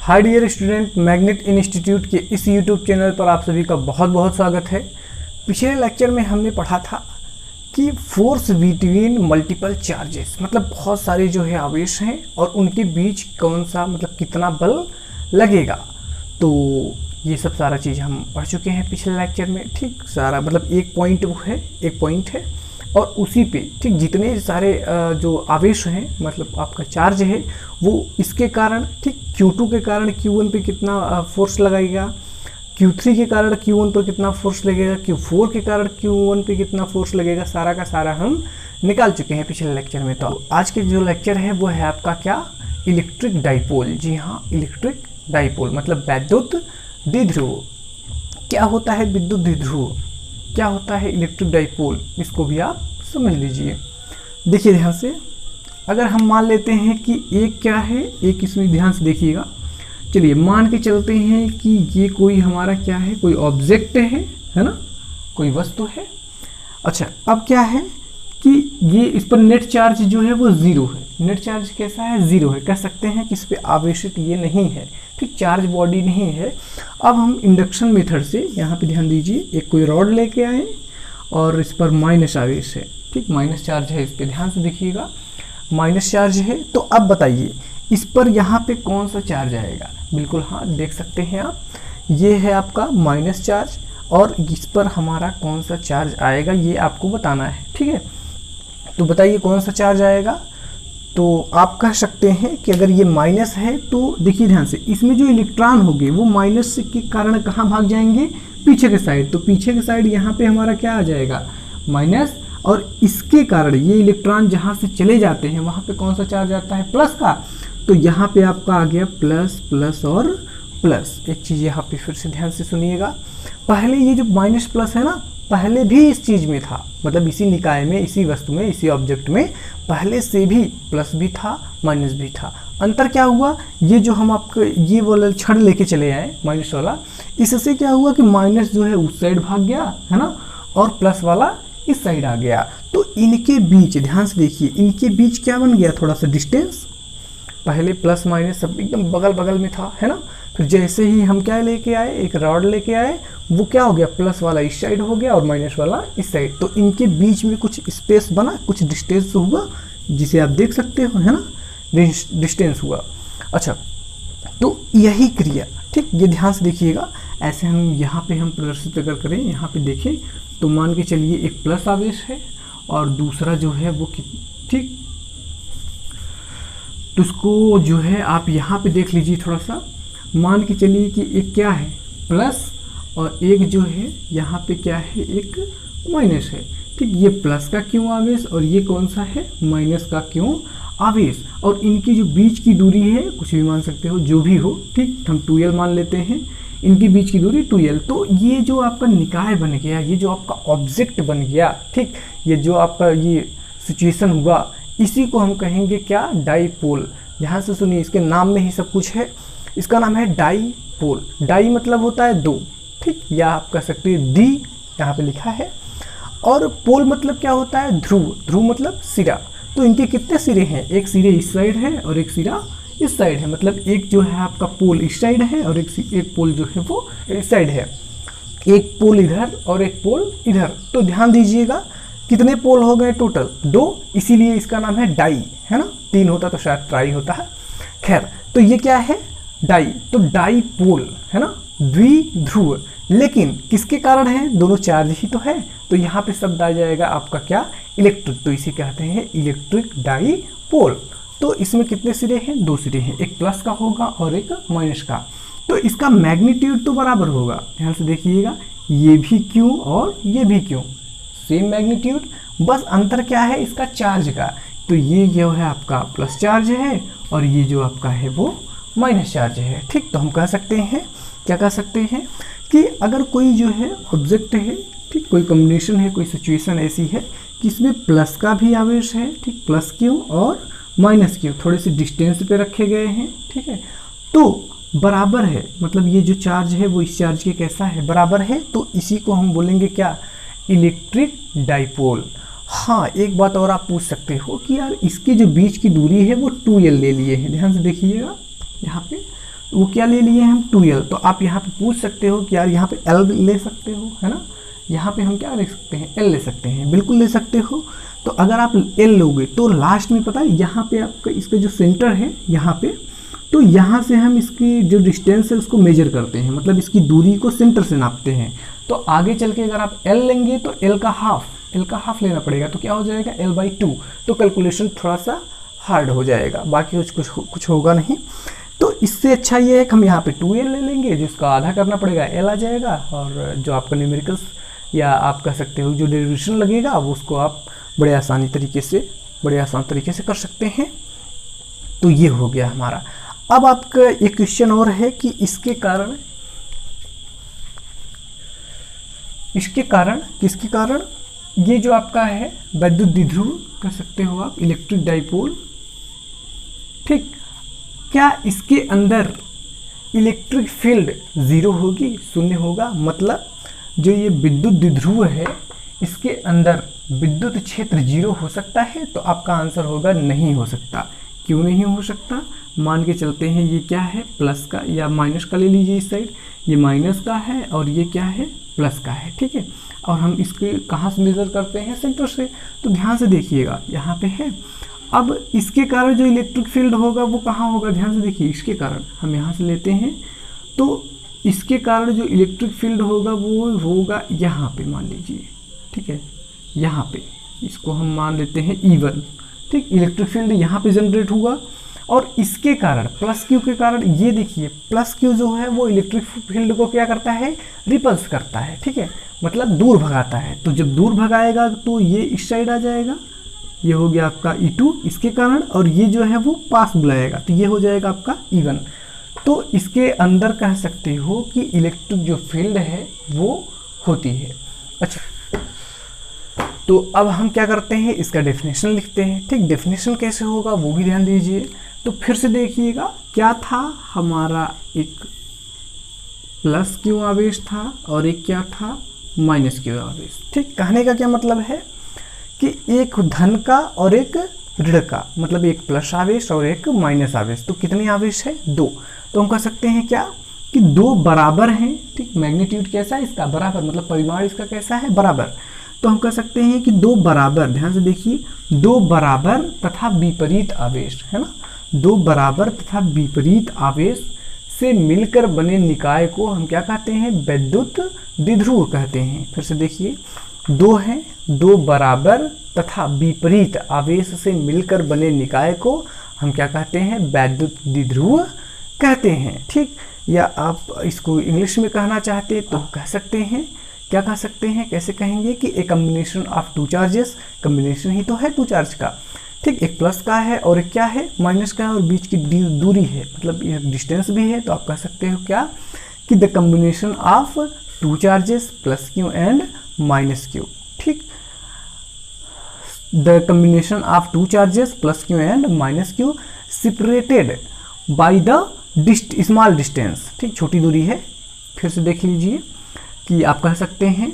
हाय dear student, Magnet Institute के इस YouTube channel पर आप सभी का बहुत बहुत स्वागत है। पिछले लेक्चर में हमने पढ़ा था कि फोर्स बिटवीन मल्टीपल चार्जेस मतलब बहुत सारे जो है आवेश हैं और उनके बीच कौन सा मतलब कितना बल लगेगा। तो ये सब सारा चीज़ हम पढ़ चुके हैं पिछले लेक्चर में। ठीक, सारा मतलब एक पॉइंट है और उसी पे ठीक जितने सारे जो आवेश हैं मतलब आपका चार्ज है वो इसके कारण ठीक Q2 के कारण Q1 पे कितना फोर्स लगाएगा, Q3 के कारण Q1 पर कितना फोर्स लगेगा, Q4 के कारण Q1 पे कितना फोर्स लगेगा, सारा का सारा हम निकाल चुके हैं पिछले लेक्चर में। तो आज के जो लेक्चर है वो है आपका क्या, इलेक्ट्रिक डाइपोल। जी हाँ, इलेक्ट्रिक डाइपोल मतलब विद्युत द्विध्रुव। क्या होता है विद्युत द्विध्रुव, क्या होता है इलेक्ट्रिक डाइपोल, इसको भी आप समझ लीजिए। देखिए ध्यान से, अगर हम मान लेते हैं कि एक क्या है, एक इसमें ध्यान से देखिएगा। चलिए मान के चलते हैं कि ये कोई हमारा क्या है, कोई ऑब्जेक्ट है ना, कोई वस्तु है। अच्छा, अब क्या है कि ये इस पर नेट चार्ज जो है वो ज़ीरो है। नेट चार्ज कैसा है, ज़ीरो है। कह सकते हैं कि इस पर आवेशित ये नहीं है, ठीक, चार्ज बॉडी नहीं है। अब हम इंडक्शन मेथड से यहाँ पे ध्यान दीजिए, एक कोई रॉड लेके आए और इस पर माइनस आवेश है, ठीक, माइनस चार्ज है। इस पर ध्यान से देखिएगा, माइनस चार्ज है। तो अब बताइए इस पर यहाँ पे कौन सा चार्ज आएगा। बिल्कुल हाँ, देख सकते हैं आप, ये है आपका माइनस चार्ज और इस पर हमारा कौन सा चार्ज आएगा ये आपको बताना है, ठीक है। तो बताइए कौन सा चार्ज आएगा। तो आप कह सकते हैं कि अगर ये माइनस है तो देखिए ध्यान से, इसमें जो इलेक्ट्रॉन होंगे वो माइनस के कारण कहाँ भाग जाएंगे, पीछे के साइड। तो पीछे के साइड यहाँ पे हमारा क्या आ जाएगा, माइनस। और इसके कारण ये इलेक्ट्रॉन जहाँ से चले जाते हैं वहाँ पे कौन सा चार्ज आता है, प्लस का। तो यहाँ पे आपका आ गया प्लस प्लस और प्लस। एक चीज़ यहाँ पे फिर से ध्यान से सुनिएगा, पहले ये जो माइनस प्लस है ना, पहले भी इस चीज़ में था, मतलब इसी निकाय में, इसी वस्तु में, इसी ऑब्जेक्ट में पहले से भी प्लस भी था माइनस भी था। अंतर क्या हुआ, ये जो हम आपको ये वाला छड़ लेके चले आए माइनस वाला, इससे क्या हुआ कि माइनस जो है उस साइड भाग गया है ना, और प्लस वाला इस साइड आ गया। तो इनके बीच ध्यान से देखिए, इनके बीच क्या बन गया, थोड़ा सा डिस्टेंस। पहले प्लस माइनस सब एकदम बगल बगल में था, है ना। फिर जैसे ही हम क्या लेके आए, एक रॉड लेके आए, वो क्या हो गया, प्लस वाला इस साइड हो गया और माइनस वाला इस साइड। तो इनके बीच में कुछ स्पेस बना, कुछ डिस्टेंस हुआ, जिसे आप देख सकते हो, है ना, डिस्टेंस हुआ। अच्छा, तो यही क्रिया, ठीक, ये ध्यान से देखिएगा। ऐसे हम यहाँ पे हम प्रदर्शित अगर करें, यहाँ पे देखें तो मान के चलिए एक प्लस आवेश है और दूसरा जो है वो ठीक, तो उसको जो है आप यहाँ पे देख लीजिए थोड़ा सा। मान के चलिए कि एक क्या है, प्लस, और एक जो है यहाँ पे क्या है, एक माइनस है, ठीक। ये प्लस का क्यों आवेश और ये कौन सा है, माइनस का क्यों आवेश। और इनकी जो बीच की दूरी है, कुछ भी मान सकते हो, जो भी हो, ठीक, हम 2l मान लेते हैं, इनकी बीच की दूरी 2l। तो ये जो आपका निकाय बन गया, ये जो आपका ऑब्जेक्ट बन गया, ठीक, ये जो आपका ये सिचुएशन हुआ, इसी को हम कहेंगे क्या, डाइपोल। ध्यान से सुनिए, इसके नाम में ही सब कुछ है। इसका नाम है डाइपोल। डाई मतलब होता है दो, ठीक, या आप कह सकते हैं डी, यहाँ पे लिखा है। और पोल मतलब क्या होता है, ध्रुव। ध्रुव मतलब सिरा। तो इनके कितने सिरे हैं, एक सिरे इस साइड है और एक सिरा इस साइड है। मतलब एक जो है आपका पोल इस साइड है और एक पोल जो है वो इस साइड है। एक पोल इधर और एक पोल इधर। तो ध्यान दीजिएगा, कितने पोल हो गए टोटल, 2, इसीलिए इसका नाम है डाई, है ना। 3 होता तो शायद ट्राई होता है। खैर, तो ये क्या है, डाई। तो डाईपोल है ना, द्विध्रुव। लेकिन किसके कारण है, दोनों चार्ज ही तो है। तो यहाँ पे शब्द आ जाएगा आपका क्या, इलेक्ट्रिक। तो इसे कहते हैं इलेक्ट्रिक डाईपोल। तो इसमें कितने सिरे हैं, 2 सिरे हैं, एक प्लस का होगा और एक माइनस का। तो इसका मैग्नीट्यूड तो बराबर होगा। ध्यान से देखिएगा, ये भी क्यों और ये भी क्यों, सेम मैग्नीट्यूड, बस अंतर क्या है इसका, चार्ज का। तो ये जो है आपका प्लस चार्ज है और ये जो आपका है वो माइनस चार्ज है, ठीक। तो हम कह सकते हैं, क्या कह सकते हैं कि अगर कोई जो है ऑब्जेक्ट है, ठीक, कोई कॉम्बिनेशन है, कोई सिचुएशन ऐसी है कि इसमें प्लस का भी आवेश है, ठीक, प्लस क्यों और माइनस क्यों थोड़े से डिस्टेंस पे रखे गए हैं, ठीक है, तो बराबर है, मतलब ये जो चार्ज है वो इस चार्ज के कैसा है, बराबर है। तो इसी को हम बोलेंगे क्या, इलेक्ट्रिक डाइपोल। हाँ, एक बात और आप पूछ सकते हो कि यार इसके जो बीच की दूरी है वो 2l ले लिए हैं। ध्यान से देखिएगा, यहाँ पे वो क्या ले लिए हम 2L। तो आप यहाँ पे पूछ सकते हो कि यार यहाँ पे L ले सकते हो, है ना, यहाँ पे हम क्या ले सकते हैं, L ले सकते हैं, बिल्कुल ले सकते हो। तो अगर आप L लोगे तो लास्ट में पता है यहाँ पे आपका इसका जो सेंटर है यहाँ पे, तो यहाँ से हम इसकी जो डिस्टेंस है उसको मेजर करते हैं, मतलब इसकी दूरी को सेंटर से नापते हैं। तो आगे चल के अगर आप L लेंगे तो L का हाफ लेना पड़ेगा, तो क्या हो जाएगा L/2। तो कैलकुलेशन थोड़ा सा हार्ड हो जाएगा, बाकी कुछ होगा नहीं। तो इससे अच्छा ये है कि हम यहाँ पे 2L ले लेंगे, जिसका आधा करना पड़ेगा L आ जाएगा, और जो आपका न्यूमेरिकल्स या आप कह सकते हो जो डेरिवेशन लगेगा वो उसको आप बड़े आसान तरीके से कर सकते हैं। तो ये हो गया हमारा। अब आपका एक क्वेश्चन और है कि इसके कारण किसके कारण ये जो आपका है वैद्युत द्विध्रुव कह सकते हो आप, इलेक्ट्रिक डाइपोल, ठीक, क्या इसके अंदर इलेक्ट्रिक फील्ड 0 होगी, शून्य होगा? मतलब जो ये विद्युत द्विध्रुव है इसके अंदर विद्युत क्षेत्र 0 हो सकता है? तो आपका आंसर होगा नहीं हो सकता। क्यों नहीं हो सकता? मान के चलते हैं ये क्या है, प्लस का या माइनस का ले लीजिए, इस साइड ये माइनस का है और ये क्या है, प्लस का है, ठीक है। और हम इसके कहाँ से मेज़र करते हैं, सेंटर से। तो ध्यान से देखिएगा यहाँ पे है। अब इसके कारण जो इलेक्ट्रिक फील्ड होगा वो कहाँ होगा, ध्यान से देखिए, इसके कारण हम यहाँ से लेते हैं, तो इसके कारण जो इलेक्ट्रिक फील्ड होगा वो होगा यहाँ पे, मान लीजिए, ठीक है, यहाँ पे इसको हम मान लेते हैं E1, ठीक। इलेक्ट्रिक फील्ड यहाँ पे जनरेट हुआ और इसके कारण प्लस क्यू के कारण ये देखिए प्लस क्यू जो है वो इलेक्ट्रिक फील्ड को क्या करता है, रिपल्स करता है, ठीक है, मतलब दूर भगाता है। तो जब दूर भगाएगा तो ये इस साइड आ जाएगा, ये हो गया आपका E2 इसके कारण, और ये जो है वो पास बुलाएगा, तो ये हो जाएगा आपका E1। तो इसके अंदर कह सकते हो कि इलेक्ट्रिक जो फील्ड है वो होती है। अच्छा, तो अब हम क्या करते हैं, इसका डेफिनेशन लिखते हैं, ठीक। डेफिनेशन कैसे होगा वो भी ध्यान दीजिए। तो फिर से देखिएगा क्या था हमारा, एक प्लस क्यू आवेश था और एक क्या था, माइनस क्यू आवेश, ठीक। कहने का क्या मतलब है कि एक धन का और एक ऋण का, मतलब एक प्लस आवेश और एक माइनस आवेश। तो कितने आवेश है, 2। तो हम कह सकते हैं क्या कि 2 बराबर हैं, ठीक। मैग्नीट्यूड कैसा है इसका, बराबर, मतलब परिमाण इसका कैसा है, बराबर। तो हम कह सकते हैं कि 2 बराबर, ध्यान से देखिए, 2 बराबर तथा विपरीत आवेश, है ना, 2 बराबर तथा विपरीत आवेश से मिलकर बने निकाय को हम क्या कहते हैं, वैद्युत द्विध्रुव कहते हैं। फिर से देखिए, 2 हैं, 2 बराबर तथा विपरीत आवेश से मिलकर बने निकाय को हम क्या कहते हैं, वैद्युत द्विध्रुव कहते हैं, ठीक। या आप इसको इंग्लिश में कहना चाहते तो कह सकते हैं, क्या कह सकते हैं, कैसे कहेंगे कि a combination of 2 charges, combination ही तो है 2 चार्ज का, ठीक। एक प्लस का है और एक क्या है, माइनस का है, और बीच की दूरी है, मतलब ये डिस्टेंस भी है। तो आप कह सकते हो क्या कि the combination of 2 charges plus Q and minus Q, ठीक। The combination of 2 charges plus Q and minus Q separated by the small distance, ठीक, छोटी दूरी है। फिर से देख लीजिए कि आप कह सकते हैं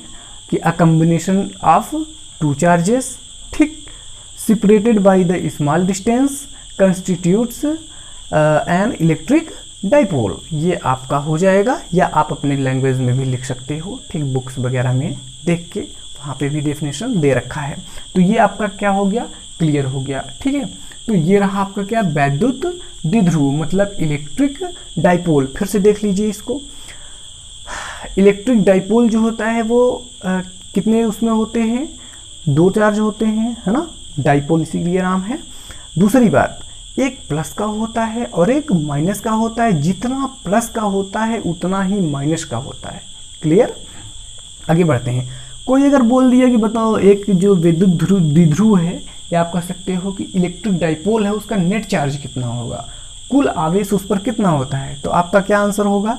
कि अ कम्बिनेशन ऑफ 2 चार्जेस, ठीक, separated by the small distance constitutes an electric dipole. ये आपका हो जाएगा, या आप अपने लैंग्वेज में भी लिख सकते हो, ठीक, बुक्स वगैरह में देख के वहाँ पे भी डेफिनेशन दे रखा है। तो ये आपका क्या हो गया, क्लियर हो गया, ठीक है। तो ये रहा आपका क्या, वैद्युत द्विध्रुव, मतलब इलेक्ट्रिक डाइपोल। फिर से देख लीजिए इसको, इलेक्ट्रिक डाइपोल जो होता है वो कितने उसमें होते हैं, 2 चार्ज होते हैं, है ना, डाइपोल इसीलिए नाम है। दूसरी बात, एक प्लस का होता है और एक माइनस का होता है। जितना प्लस का होता है उतना ही माइनस का होता है। क्लियर? आगे बढ़ते हैं। कोई अगर बोल दिया कि बताओ एक जो विद्युत द्विध्रुव है, या आप कह सकते हो कि इलेक्ट्रिक डाइपोल है, उसका नेट चार्ज कितना होगा, कुल आवेश उस पर कितना होता है, तो आपका क्या आंसर होगा?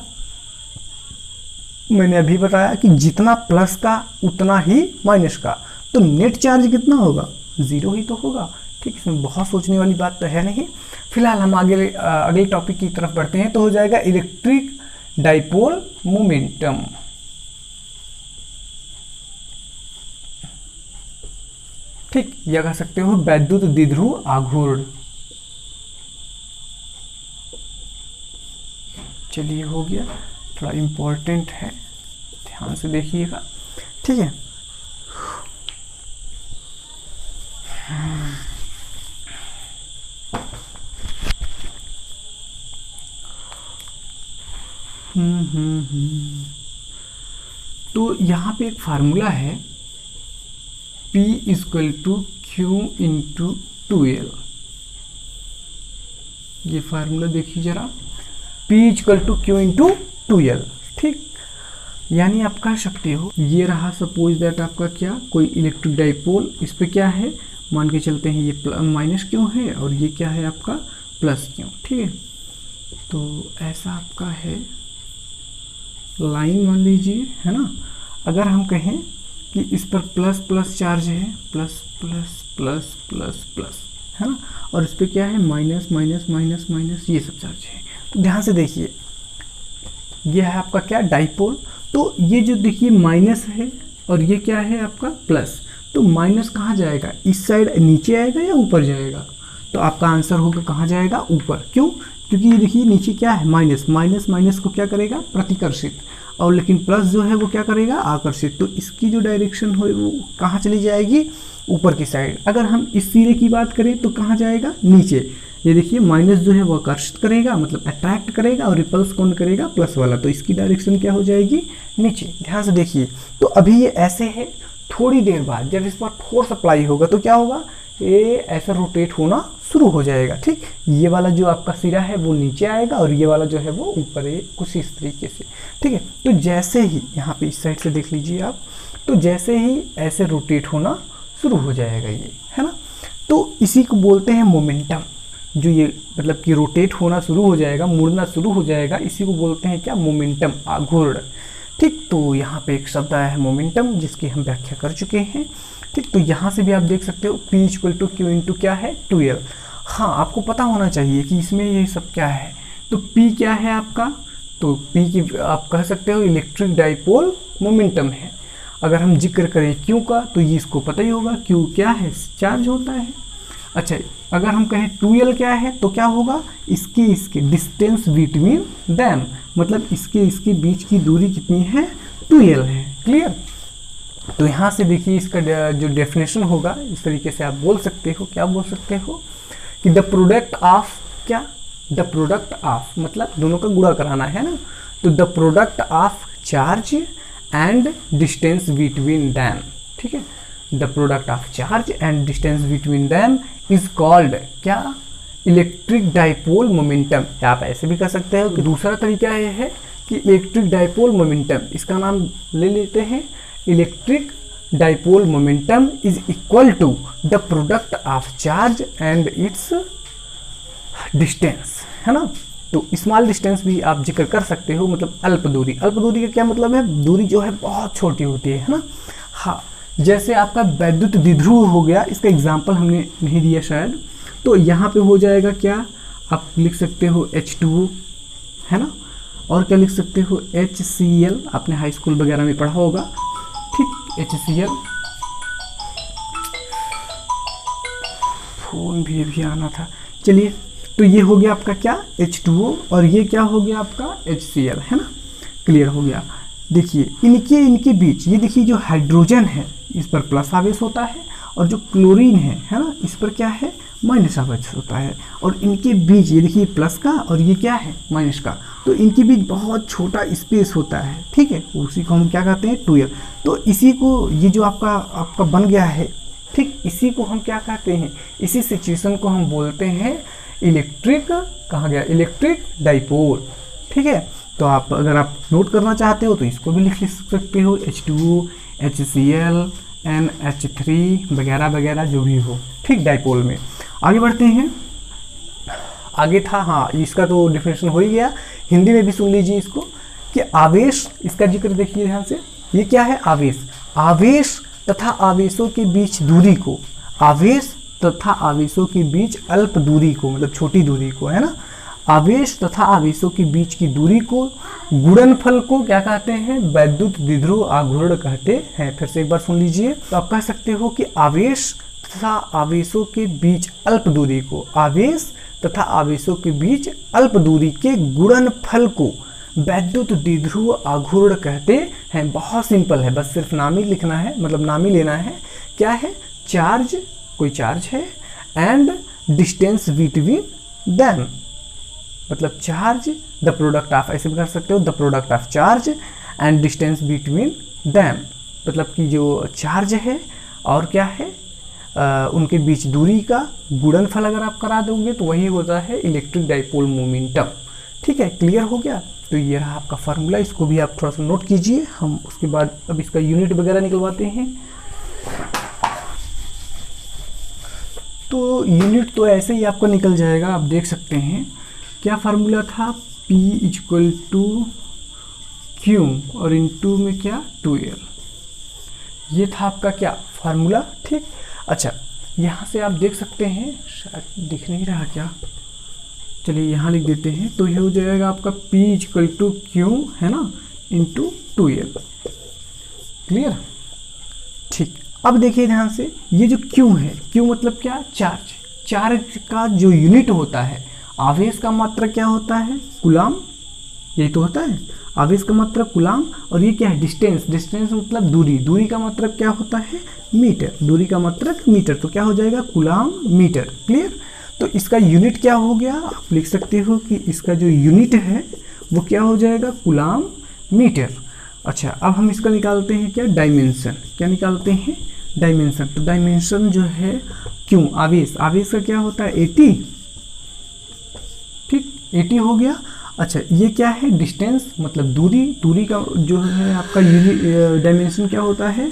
मैंने अभी बताया कि जितना प्लस का उतना ही माइनस का, तो नेट चार्ज कितना होगा, 0 ही तो होगा। ठीक, इसमें बहुत सोचने वाली बात तो है नहीं। फिलहाल हम आगे अगले टॉपिक की तरफ बढ़ते हैं, तो हो जाएगा इलेक्ट्रिक डाइपोल मोमेंटम। ठीक, यह कह सकते हो वैद्युत द्विध्रुव आघूर्ण। चलिए हो गया, थोड़ा इम्पोर्टेंट है, ध्यान से देखिएगा, ठीक है। तो यहाँ पे एक फार्मूला है P equal to Q into 2L। ये फार्मूला देखिए जरा, P equal to Q into 2L, ठीक। यानी आप कह सकते हो ये रहा, सपोज दैट आपका क्या, कोई इलेक्ट्रिक डाइपोल, इस पे क्या है, मान के चलते हैं ये माइनस क्यों है और ये क्या है आपका प्लस क्यों, ठीक है। तो ऐसा आपका है लाइन, मान लीजिए, है ना। अगर हम कहें कि इस पर प्लस प्लस चार्ज है, plus plus plus plus plus, है ना, और इस पर क्या है, माइनस माइनस माइनस माइनस, ये सब चार्ज है। तो ध्यान से देखिए, ये है आपका क्या, डाइपोल। तो ये जो देखिए माइनस है और ये क्या है आपका प्लस, तो माइनस कहाँ जाएगा, इस साइड नीचे आएगा या ऊपर जाएगा, तो आपका आंसर होगा कहाँ जाएगा, ऊपर। क्यों, क्योंकि ये देखिए नीचे क्या है, माइनस, माइनस माइनस को क्या करेगा, प्रतिकर्षित, और लेकिन प्लस जो है वो क्या करेगा, आकर्षित। तो इसकी जो डायरेक्शन हो वो कहाँ चली जाएगी, ऊपर की साइड। अगर हम इस सिरे की बात करें तो कहाँ जाएगा, नीचे। ये देखिए माइनस जो है वो आकर्षित करेगा, मतलब अट्रैक्ट करेगा, और रिपल्स कौन करेगा, प्लस वाला, तो इसकी डायरेक्शन क्या हो जाएगी, नीचे। ध्यान से देखिए, तो अभी ये ऐसे है, थोड़ी देर बाद जब इस पर फोर्स अप्लाई होगा तो क्या होगा, ये ऐसा रोटेट होना शुरू हो जाएगा, ठीक। ये वाला जो आपका सिरा है वो नीचे आएगा और ये वाला जो है वो ऊपर है, कुछ इस तरीके से, ठीक है। तो जैसे ही यहाँ पे इस साइड से देख लीजिए आप, तो जैसे ही ऐसे रोटेट होना शुरू हो जाएगा ये, है ना। तो इसी को बोलते हैं मोमेंटम। जो ये मतलब कि रोटेट होना शुरू हो जाएगा, मुड़ना शुरू हो जाएगा, इसी को बोलते हैं क्या, मोमेंटम, आघूर्ण, ठीक। तो यहाँ पे एक शब्द आया है मोमेंटम, जिसकी हम व्याख्या कर चुके हैं, ठीक। तो यहाँ से भी आप देख सकते हो P equal to Q into क्या है, 2L। हाँ, आपको पता होना चाहिए कि इसमें ये सब क्या है। तो P क्या है आपका, तो P की आप कह सकते हो इलेक्ट्रिक डाइपोल मोमेंटम है। अगर हम जिक्र करें Q का, तो ये इसको पता ही होगा, Q क्या है, चार्ज होता है। अच्छा, अगर हम कहें 2L क्या है, तो क्या होगा, इसके डिस्टेंस बिटवीन दैम, मतलब इसके बीच की दूरी कितनी है, 2L है। क्लियर। तो यहाँ से देखिए इसका जो डेफिनेशन होगा, इस तरीके से आप बोल सकते हो, क्या बोल सकते हो कि द प्रोडक्ट ऑफ, क्या, द प्रोडक्ट ऑफ, मतलब दोनों का गुणा कराना है ना, तो the product of charge and distance between them, ठीक है। The product of charge and distance between them is called क्या, इलेक्ट्रिक डाइपोल मोमेंटम। आप ऐसे भी कह सकते हो कि दूसरा तरीका यह है कि इलेक्ट्रिक डाइपोल मोमेंटम, इसका नाम ले लेते हैं electric dipole momentum is equal to the product of charge and its distance, है ना। तो स्मॉल डिस्टेंस भी आप जिक्र कर सकते हो, मतलब अल्प दूरी। अल्प दूरी का क्या मतलब है, दूरी जो है बहुत छोटी होती है ना। हाँ, जैसे आपका वैद्युत द्विध्रुव हो गया, इसका एग्जाम्पल हमने नहीं दिया शायद, तो यहाँ पे हो जाएगा क्या, आप लिख सकते हो H2O, है ना, और क्या लिख सकते हो HCl, आपने हाई स्कूल वगैरह में पढ़ा होगा, ठीक, HCl। फोन भी अभी आना था, चलिए। तो ये हो गया आपका क्या, H2O, और ये क्या हो गया आपका HCl, है ना। क्लियर हो गया। देखिए इनके बीच, ये देखिए जो हाइड्रोजन है इस पर प्लस आवेश होता है, और जो क्लोरीन है ना, इस पर क्या है, माइनस आवेश होता है। और इनके बीच ये देखिए प्लस का और ये क्या है, माइनस का, तो इनके बीच बहुत छोटा स्पेस होता है, ठीक है। उसी को हम क्या कहते हैं, 2L। तो इसी को, ये जो आपका बन गया है, ठीक, इसी को हम क्या कहते हैं, इसी सिचुएशन को हम बोलते हैं इलेक्ट्रिक, कहाँ गया, इलेक्ट्रिक डाइपोल, ठीक है। तो आप अगर आप नोट करना चाहते हो तो इसको भी लिख सकते हो, H2O, HCl, NH3 वगैरह वगैरह जो भी हो, ठीक, डाइपोल में। आगे बढ़ते हैं, आगे था, हाँ, इसका तो डिफिनेशन हो ही गया। हिंदी में भी सुन लीजिए इसको कि आवेश, इसका जिक्र देखिए ध्यान से, ये क्या है, आवेश। आवेश तथा आवेशों के बीच दूरी को, आवेश तथा आवेशों के बीच अल्प दूरी को, मतलब छोटी दूरी को, है ना। आवेश तथा आवेशों के बीच की दूरी को, गुणनफल को क्या कहते हैं, वैद्युत द्विध्रुव आघूर्ण कहते हैं। फिर से एक बार सुन लीजिए, तो आप कह सकते हो कि आवेश तथा आवेशों के बीच अल्प दूरी को, आवेश तथा आवेशों के बीच अल्प दूरी के गुणनफल को वैद्युत द्विध्रुव आघूर्ण कहते हैं। बहुत सिंपल है, बस सिर्फ नाम ही लिखना है, मतलब नाम ही लेना है। क्या है? चार्ज, कोई चार्ज है, एंड डिस्टेंस बिटवीन देम, मतलब चार्ज द प्रोडक्ट ऑफ, ऐसे भी कर सकते हो, the product of charge and distance between them, मतलब कि जो चार्ज है और क्या है उनके बीच दूरी का गुणनफल अगर आप करा दोगे तो वही होता है इलेक्ट्रिक डाइपोल मोमेंटम। ठीक है, क्लियर हो गया? तो ये रहा आपका फार्मूला, इसको भी आप थोड़ा सा नोट कीजिए। हम उसके बाद अब इसका यूनिट वगैरह निकलवाते हैं। तो यूनिट तो ऐसे ही आपको निकल जाएगा, आप देख सकते हैं। क्या फार्मूला था? P इक्वल टू क्यू और इनटू में क्या 2L, ये था आपका क्या फार्मूला। ठीक, अच्छा यहाँ से आप देख सकते हैं, शायद दिख नहीं रहा क्या, चलिए यहाँ लिख देते हैं। तो ये हो जाएगा आपका P इक्वल टू क्यू है ना, इंटू 2L। क्लियर? ठीक, अब देखिए ध्यान से, ये जो Q है, Q मतलब क्या? चार्ज। चार्ज का जो यूनिट होता है, आवेश का मात्रा क्या होता है? कूलाम, यही तो होता है, आवेश का मात्रा कूलाम। और ये क्या है? डिस्टेंस। डिस्टेंस मतलब दूरी, दूरी का मतलब क्या होता है? मीटर, दूरी का मतलब मीटर। तो क्या हो जाएगा? Coulomb metre. क्लियर? तो इसका यूनिट क्या हो गया? आप लिख सकते हो कि इसका जो यूनिट है वो क्या हो जाएगा? Coulomb metre. अच्छा, अब हम इसका निकालते हैं क्या? डायमेंशन। क्या निकालते हैं? डायमेंशन। तो डायमेंशन जो है क्यों, आवेश, आवेश का क्या होता है? 80। ठीक, 80 हो गया। अच्छा, ये क्या है? डिस्टेंस मतलब दूरी, दूरी का जो है आपका डायमेंशन क्या होता है?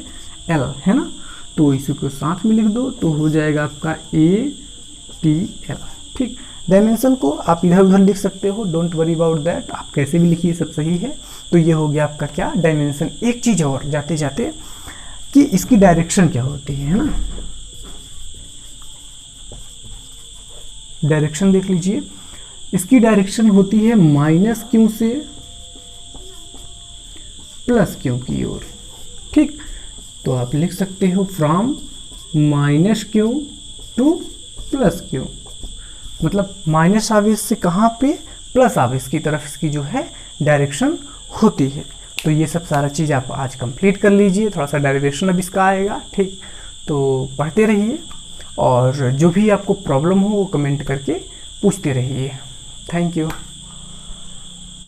L, है ना। तो इसी को साथ में लिख दो तो हो जाएगा आपका ATL। ठीक, डायमेंशन को आप इधर उधर लिख सकते हो, डोंट वरी अबाउट दैट, आप कैसे भी लिखिए, सब सही है। तो ये हो गया आपका क्या? डायमेंशन। एक चीज़ और जाते जाते कि इसकी डायरेक्शन क्या होती है ना, डायरेक्शन देख लीजिए। इसकी डायरेक्शन होती है माइनस क्यू से प्लस क्यू की ओर। ठीक, तो आप लिख सकते हो from minus Q two plus Q, मतलब माइनस आवेश से कहाँ पे? प्लस आवेश की तरफ इसकी जो है डायरेक्शन होती है। तो ये सब सारा चीज़ आप आज कंप्लीट कर लीजिए, थोड़ा सा डेरिवेशन अब इसका आएगा। ठीक, तो पढ़ते रहिए और जो भी आपको प्रॉब्लम हो वो कमेंट करके पूछते रहिए। Thank you.